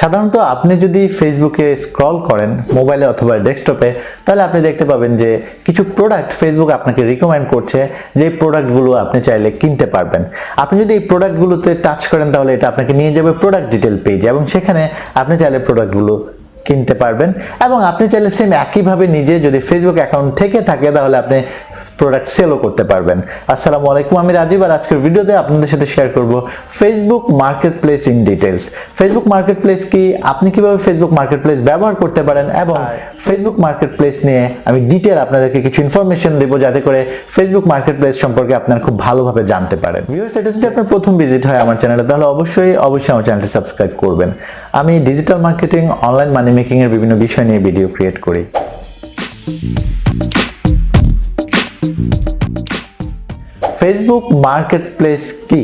সাধারণত আপনি যদি ফেসবুকে স্ক্রল করেন মোবাইলে অথবা ডেস্কটপে, তাহলে আপনি দেখতে পাবেন যে কিছু প্রোডাক্ট ফেসবুক আপনাকে রিকমেন্ড করছে যে এই প্রোডাক্টগুলো আপনি চাইলে কিনতে পারবেন। আপনি যদি এই প্রোডাক্টগুলোতে টাচ করেন তাহলে এটা আপনাকে নিয়ে যাবে প্রোডাক্ট ডিটেল পেজ, এবং সেখানে আপনি চাইলে প্রোডাক্টগুলো কিনতে পারবেন। এবং আপনি চাইলে সেম একইভাবে নিজে যদি ফেসবুক অ্যাকাউন্ট থেকে থাকে তাহলে আপনি প্রোডাক্ট সেলও করতে পারবেন। আসসালামু আলাইকুম, আমি রাজীব, আর আজকের ভিডিওতে আপনাদের সাথে শেয়ার করব Facebook marketplace in details. Facebook marketplace কি, আপনি কিভাবে ফেসবুক মার্কেটপ্লেস ব্যবহার করতে পারেন, এবং ফেসবুক মার্কেটপ্লেস নিয়ে আমি ডিটেল আপনাদেরকে কিছু ইনফরমেশন দেব যাতে করে ফেসবুক মার্কেটপ্লেস সম্পর্কে আপনারা খুব ভালোভাবে জানতে পারেন। ভিউয়ার্স, এটা যদি আপনার প্রথম ভিজিট হয় আমার চ্যানেলে তাহলে অবশ্যই আমার চ্যানেলটি সাবস্ক্রাইব করবেন। আমি digital marketing, online money making এর বিভিন্ন বিষয় নিয়ে ভিডিও ক্রিয়েট করি। ফেসবুক মার্কেটপ্লেস কি?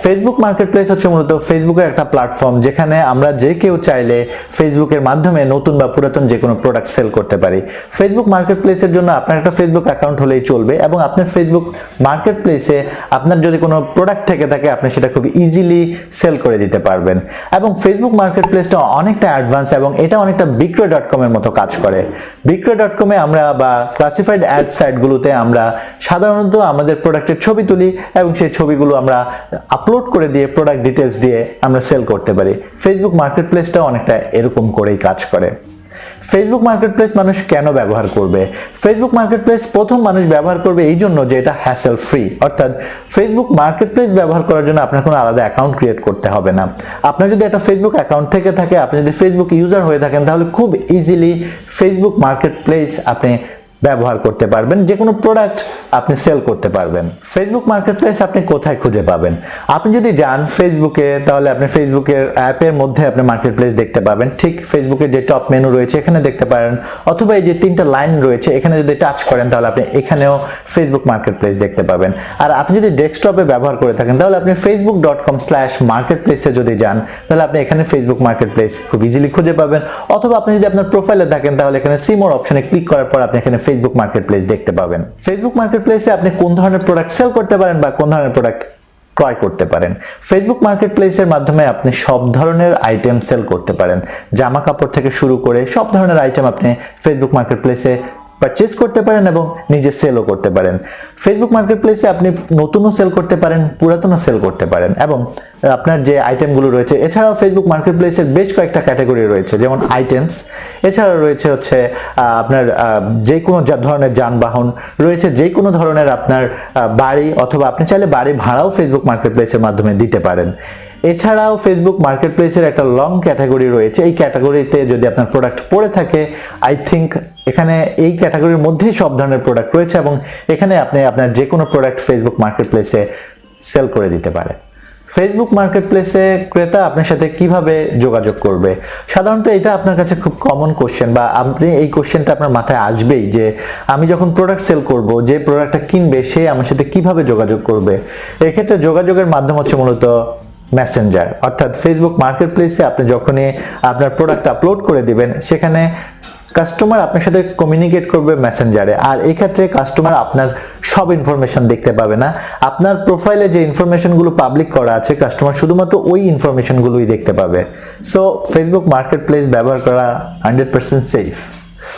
ফেসবুক মার্কেটপ্লেস হচ্ছে মূলত ফেসবুকের একটা প্ল্যাটফর্ম যেখানে আমরা যে কেউ চাইলে ফেসবুকের মাধ্যমে নতুন বা পুরাতন যে কোনো প্রোডাক্ট সেল করতে পারি। ফেসবুক মার্কেটপ্লেসের জন্য আপনার একটা ফেসবুক অ্যাকাউন্ট হলেই চলবে, এবং আপনার ফেসবুক মার্কেটপ্লেসে আপনার যদি কোনো প্রোডাক্ট থেকে থাকে আপনি সেটা খুব ইজিলি সেল করে দিতে পারবেন। এবং ফেসবুক মার্কেটপ্লেসটা অনেকটা অ্যাডভান্স এবং এটা অনেকটা বিক্রয়.com এর মতো কাজ করে। বিক্রয়.com এ আমরা বা ক্লাসিফাইড অ্যাড সাইটগুলোতে আমরা সাধারণত আমাদের প্রোডাক্টের ছবি তুলি এবং সেই ছবিগুলো আমরা আপলোড করে দিয়ে প্রোডাক্ট ডিটেলস দিয়ে আমরা সেল করতে পারি। ফেসবুক মার্কেটপ্লেসটা অনেকটা এরকম করেই কাজ করে। ফেসবুক মার্কেটপ্লেস মানুষ কেন ব্যবহার করবে? ফেসবুক মার্কেটপ্লেস প্রথম মানুষ ব্যবহার করবে এই জন্য যে এটা হ্যাসেল ফ্রি, অর্থাৎ ফেসবুক মার্কেটপ্লেস ব্যবহার করার জন্য আপনার কোনো আলাদা অ্যাকাউন্ট ক্রিয়েট করতে হবে না। আপনার যদি একটা ফেসবুক অ্যাকাউন্ট থেকে থাকে, আপনি যদি ফেসবুক ইউজার হয়ে থাকেন, তাহলে খুব ইজিলি ফেসবুক মার্কেটপ্লেস আপনি ব্যবহার করতে পারবেন, যে কোনো প্রোডাক্ট আপনি সেল করতে পারবেন। ফেসবুক মার্কেটপ্লেস আপনি কোথায় খুঁজে পাবেন? আপনি যদি যান ফেসবুকে তাহলে আপনি ফেসবুকের অ্যাপের মধ্যে আপনি মার্কেটপ্লেস দেখতে পাবেন। ঠিক ফেসবুকের যে টপ মেনু রয়েছে এখানে দেখতে পারেন, অথবা এই যে তিনটা লাইন রয়েছে এখানে যদি টাচ করেন তাহলে আপনি এখানেও ফেসবুক মার্কেটপ্লেস দেখতে পাবেন। আর আপনি যদি ডেস্কটপে ব্যবহার করে থাকেন তাহলে আপনি facebook.com/marketplace যদি যান তাহলে আপনি এখানে ফেসবুক মার্কেটপ্লেস খুব ইজিলি খুঁজে পাবেন। অথবা আপনি যদি আপনার প্রোফাইলে থাকেন তাহলে এখানে সি মোর অপশনে ক্লিক করার পর আপনি এখানে ফেসবুক মার্কেটপ্লেস দেখতে পাবেন। ফেসবুক মার্কেটপ্লেসে আপনি কোন ধরনের প্রোডাক্ট সেল করতে পারেন বা কোন ধরনের প্রোডাক্ট ক্রয় করতে পারেন। ফেসবুক মার্কেটপ্লেসের মাধ্যমে আপনি সব ধরনের আইটেম সেল করতে পারেন, জামা কাপড় থেকে শুরু করে সব ধরনের আইটেম আপনি ফেসবুক মার্কেটপ্লেসে পারচেজ করতে পারেন এবং নিজে সেলও করতে পারেন। ফেসবুক মার্কেটপ্লেসে আপনি নতুনও সেল করতে পারেন, পুরাতনও সেল করতে পারেন, এবং আপনার যে আইটেমগুলো রয়েছে এছাড়াও ফেসবুক মার্কেটপ্লেসের বেশ কয়েকটা ক্যাটাগরি রয়েছে, যেমন আইটেমস, এছাড়াও রয়েছে হচ্ছে আপনার যে কোনো ধরনের যানবাহন রয়েছে, যে কোনো ধরনের আপনার বাড়ি, অথবা আপনি চাইলে বাড়ি ভাড়াও ফেসবুক মার্কেটপ্লেসের মাধ্যমে দিতে পারেন। এছাড়াও ফেসবুক মার্কেটপ্লেসের একটা লং ক্যাটাগরি রয়েছে, এই ক্যাটাগরিতে যদি আপনার প্রোডাক্ট পড়ে থাকে আই থিঙ্ক এখানে এই ক্যাটাগরির মধ্যেই সব ধরনের প্রোডাক্ট রয়েছে, এবং এখানে আপনি আপনার যে কোনো প্রোডাক্ট ফেসবুক মার্কেটপ্লেসে সেল করে দিতে পারে। ফেসবুক মার্কেটপ্লেসে ক্রেতা আপনার সাথে কিভাবে যোগাযোগ করবে? সাধারণত এটা আপনার কাছে খুব কমন কোশ্চেন, বা আপনি এই কোশ্চেনটা আপনার মাথায় আসবেই যে আমি যখন প্রোডাক্ট সেল করব, যে প্রোডাক্টটা কিনবে সে আমার সাথে কিভাবে যোগাযোগ করবে। এক্ষেত্রে যোগাযোগের মাধ্যম হচ্ছে মূলত মেসেঞ্জার, অর্থাৎ ফেসবুক মার্কেটপ্লেসে আপনি যখনই আপনার প্রোডাক্ট আপলোড করে দিবেন সেখানে কাস্টমার আপনার সাথে কমিউনিকেট করবে মেসেঞ্জারে। আর এই ক্ষেত্রে কাস্টমার আপনার সব ইনফরমেশন দেখতে পাবে না, আপনার প্রোফাইলে যে ইনফরমেশনগুলো পাবলিক করা আছে কাস্টমার শুধুমাত্র ওই ইনফরমেশনগুলোই দেখতে পাবে। সো ফেসবুক মার্কেটপ্লেস ব্যবহার করা 100% সেফ।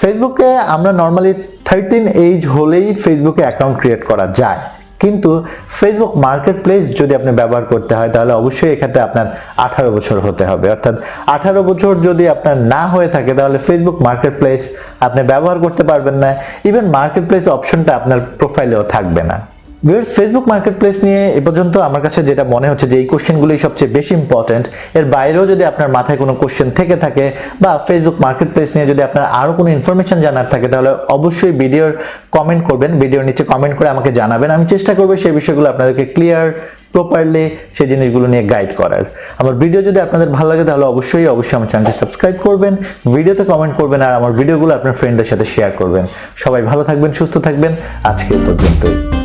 ফেসবুকে আমরা নর্মালি 13 এজ হলেই ফেসবুকে অ্যাকাউন্ট ক্রিয়েট করা যায়, কিন্তু ফেসবুক মার্কেটপ্লেস যদি আপনি ব্যবহার করতে হয় তাহলে অবশ্যই এক্ষেত্রে আপনার 18 বছর হতে হবে। অর্থাৎ 18 বছর যদি আপনার না হয়ে থাকে তাহলে ফেসবুক মার্কেটপ্লেস আপনি ব্যবহার করতে পারবেন না, ইভেন মার্কেটপ্লেস অপশনটা আপনার প্রোফাইলেও থাকবে না। ভিউয়ার্স, ফেসবুক মার্কেটপ্লেস নিয়ে এ পর্যন্ত আমার কাছে যেটা মনে হচ্ছে যে এই কোশ্চেনগুলোই সবচেয়ে বেশি ইম্পর্টেন্ট। এর বাইরেও যদি আপনার মাথায় কোনো কোশ্চেন থেকে থাকে বা ফেসবুক মার্কেটপ্লেস নিয়ে যদি আপনার আরও কোনো ইনফরমেশন জানার থাকে তাহলে অবশ্যই ভিডিওর কমেন্ট করবেন, ভিডিওর নিচে কমেন্ট করে আমাকে জানাবেন। আমি চেষ্টা করবো সেই বিষয়গুলো আপনাদেরকে ক্লিয়ার প্রপারলি সেই জিনিসগুলো নিয়ে গাইড করার। আমার ভিডিও যদি আপনাদের ভালো লাগে তাহলে অবশ্যই আমার চ্যানেলটি সাবস্ক্রাইব করবেন, ভিডিওতে কমেন্ট করবেন, আর আমার ভিডিওগুলো আপনার ফ্রেন্ডদের সাথে শেয়ার করবেন। সবাই ভালো থাকবেন, সুস্থ থাকবেন। আজকে এই পর্যন্তই।